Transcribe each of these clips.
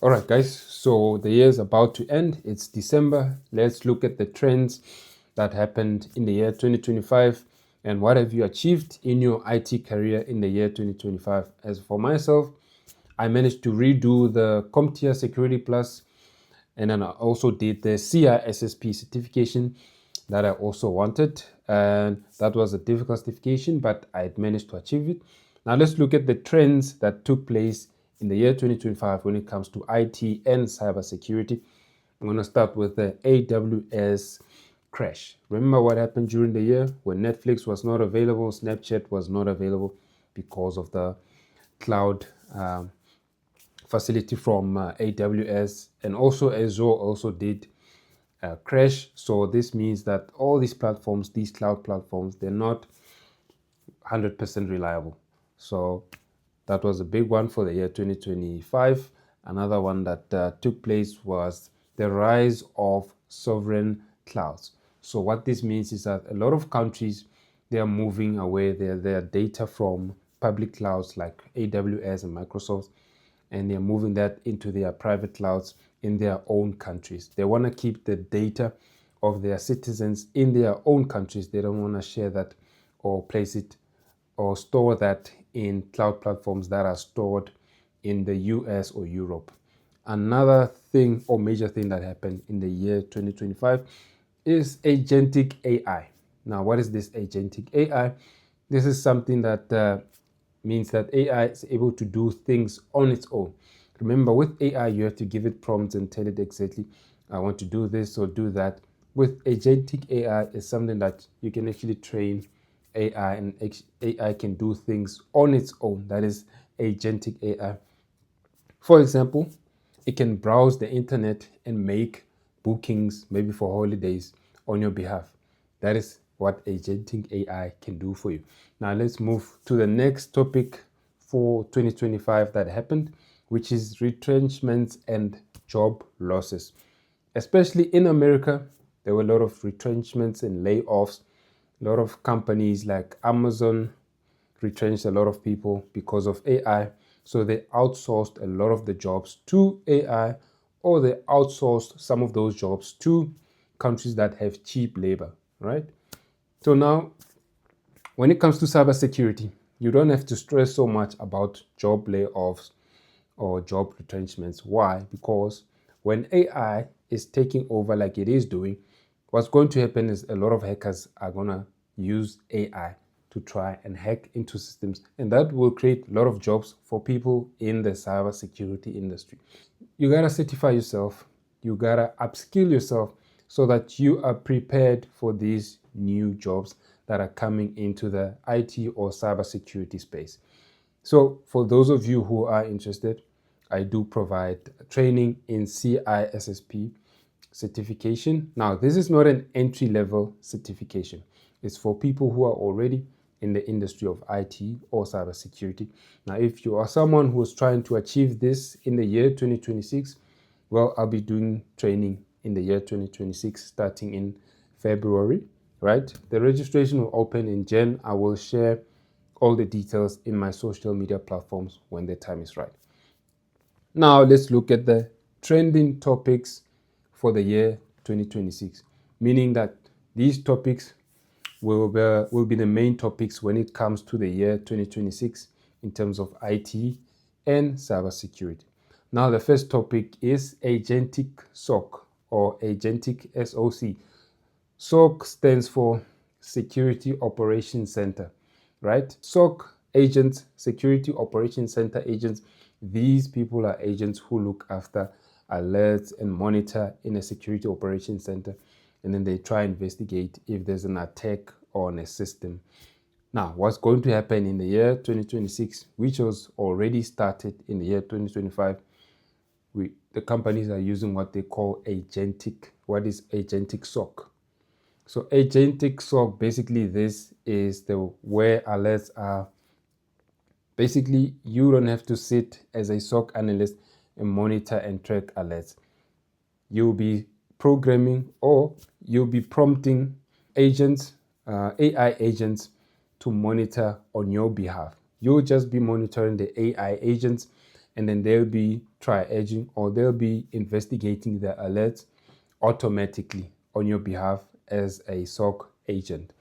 All right, guys, so the year is about to end. It's December. Let's look at the trends that happened in the year 2025 and what have you achieved in your IT career in the year 2025. As for myself, I managed to redo the CompTIA Security Plus, and then I also did the CISSP certification that I also wanted. And that was a difficult certification, but I had managed to achieve it. Now let's look at the trends that took place in the year 2025 when it comes to IT and cybersecurity. I'm going to start with the AWS crash. Remember what happened during the year when Netflix was not available, Snapchat was not available because of the cloud facility from AWS, and also Azure also did crash. So this means that all these platforms, these cloud platforms, they're not 100% reliable. So that was a big one for the year 2025. Another one that took place was the rise of sovereign clouds. So what this means is that a lot of countries, they are moving away their data from public clouds like AWS and Microsoft, and they're moving that into their private clouds in their own countries. They want to keep the data of their citizens in their own countries. They don't want to share that or place it or store that in cloud platforms that are stored in the US or Europe. Another thing or major thing that happened in the year 2025 is agentic AI. Now, what is this agentic AI? This is something that means that AI is able to do things on its own. Remember, with AI, you have to give it prompts and tell it exactly, I want to do this or do that. With agentic AI, is something that you can actually train AI, and AI can do things on its own. That is agentic AI. For example, it can browse the internet and make bookings, maybe for holidays, on your behalf. That is what agentic AI can do for you. Now let's move to the next topic for 2025 that happened, which is retrenchments and job losses. Especially in America, there were a lot of retrenchments and layoffs. A lot of companies like Amazon retrenched a lot of people because of AI. So they outsourced a lot of the jobs to AI, or they outsourced some of those jobs to countries that have cheap labor, right? So now, when it comes to cybersecurity, you don't have to stress so much about job layoffs or job retrenchments. Why? Because when AI is taking over like it is doing, what's going to happen is a lot of hackers are going to use AI to try and hack into systems, and that will create a lot of jobs for people in the cybersecurity industry. You gotta certify yourself, you gotta upskill yourself so that you are prepared for these new jobs that are coming into the IT or cybersecurity space. So, for those of you who are interested, I do provide training in CISSP certification. Now, this is not an entry level certification, it's for people who are already in the industry of IT or cybersecurity. Now, if you are someone who is trying to achieve this in the year 2026, well, I'll be doing training in the year 2026 starting in February, right? The registration will open in Jan. I will share all the details in my social media platforms when the time is right. Now, let's look at the trending topics for the year 2026, meaning that these topics will be the main topics when it comes to the year 2026 in terms of IT and cybersecurity. Now, the first topic is agentic SOC or agentic SOC. SOC stands for Security Operations Center, right? SOC agents, Security Operations Center agents, these people are agents who look after alerts and monitor in a security operations center, and then they try and investigate if there's an attack on a system. Now, what's going to happen in the year 2026, which was already started in the year 2025, the companies are using what they call agentic. What is agentic SOC? So agentic SOC, basically this is the where alerts are. Basically, you don't have to sit as a SOC analyst and monitor and track alerts. You'll be programming or you'll be prompting agents, AI agents, to monitor on your behalf. You'll just be monitoring the AI agents, and then they'll be triaging, or they'll be investigating the alerts automatically on your behalf as a SOC agent.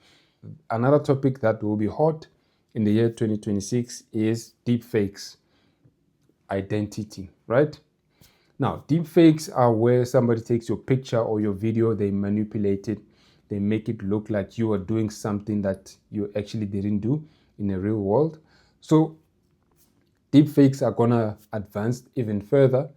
Another topic that will be hot in the year 2026 is deepfakes identity, right? Now, deepfakes are where somebody takes your picture or your video, they manipulate it, they make it look like you are doing something that you actually didn't do in the real world. So deepfakes are gonna advance even further.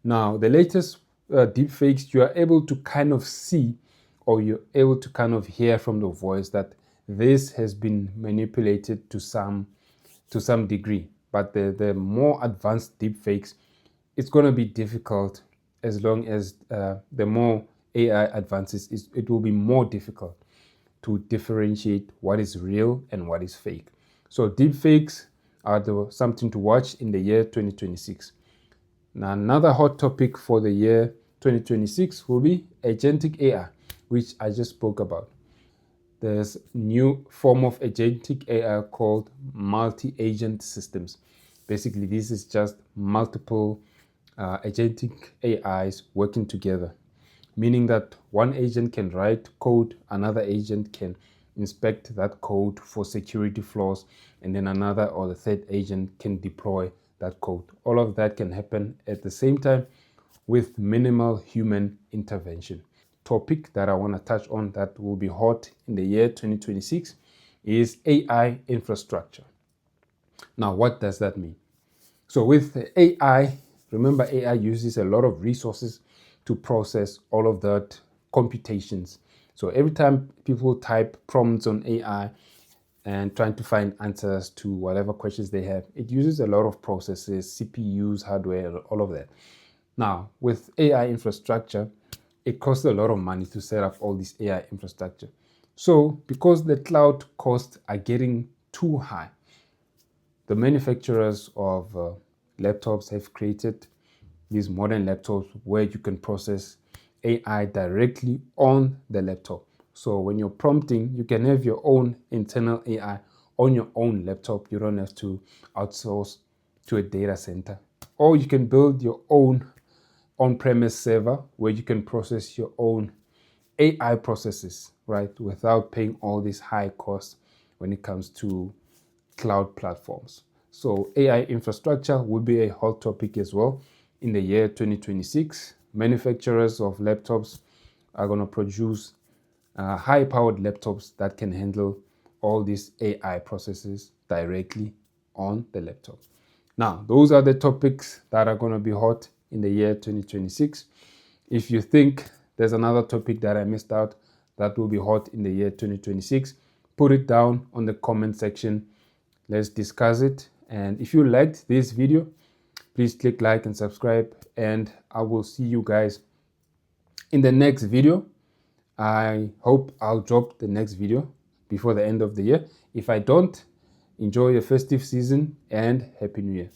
Now, the latest deepfakes, you are able to kind of see, or you're able to kind of hear from the voice that this has been manipulated to some degree. But the more advanced deepfakes, it's going to be difficult. As long as the more AI advances, it will be more difficult to differentiate what is real and what is fake. So deepfakes are something to watch in the year 2026. Now, another hot topic for the year 2026 will be agentic AI, which I just spoke about. There's a new form of agentic AI called multi-agent systems. Basically, this is just multiple agentic AIs working together, meaning that one agent can write code, another agent can inspect that code for security flaws, and then another or the third agent can deploy that code. All of that can happen at the same time with minimal human intervention. Topic that I want to touch on that will be hot in the year 2026 is AI infrastructure. Now, what does that mean? So with AI, remember AI uses a lot of resources to process all of that computations. So every time people type prompts on AI and trying to find answers to whatever questions they have, it uses a lot of processes, CPUs, hardware, all of that. Now, with AI infrastructure, it costs a lot of money to set up all this AI infrastructure. So because the cloud costs are getting too high, the manufacturers of laptops have created these modern laptops where you can process AI directly on the laptop. So when you're prompting, you can have your own internal AI on your own laptop. You don't have to outsource to a data center. Or you can build your own on-premise server where you can process your own AI processes, right, without paying all these high costs when it comes to cloud platforms. So AI infrastructure will be a hot topic as well in the year 2026. Manufacturers of laptops are going to produce high-powered laptops that can handle all these AI processes directly on the laptop. Now, those are the topics that are going to be hot in the year 2026. If you think there's another topic that I missed out that will be hot in the year 2026, put it down on the comment section. Let's discuss it. And if you liked this video, please click like and subscribe, and I will see you guys in the next video. I hope I'll drop the next video before the end of the year. If I don't, enjoy your festive season and Happy New Year.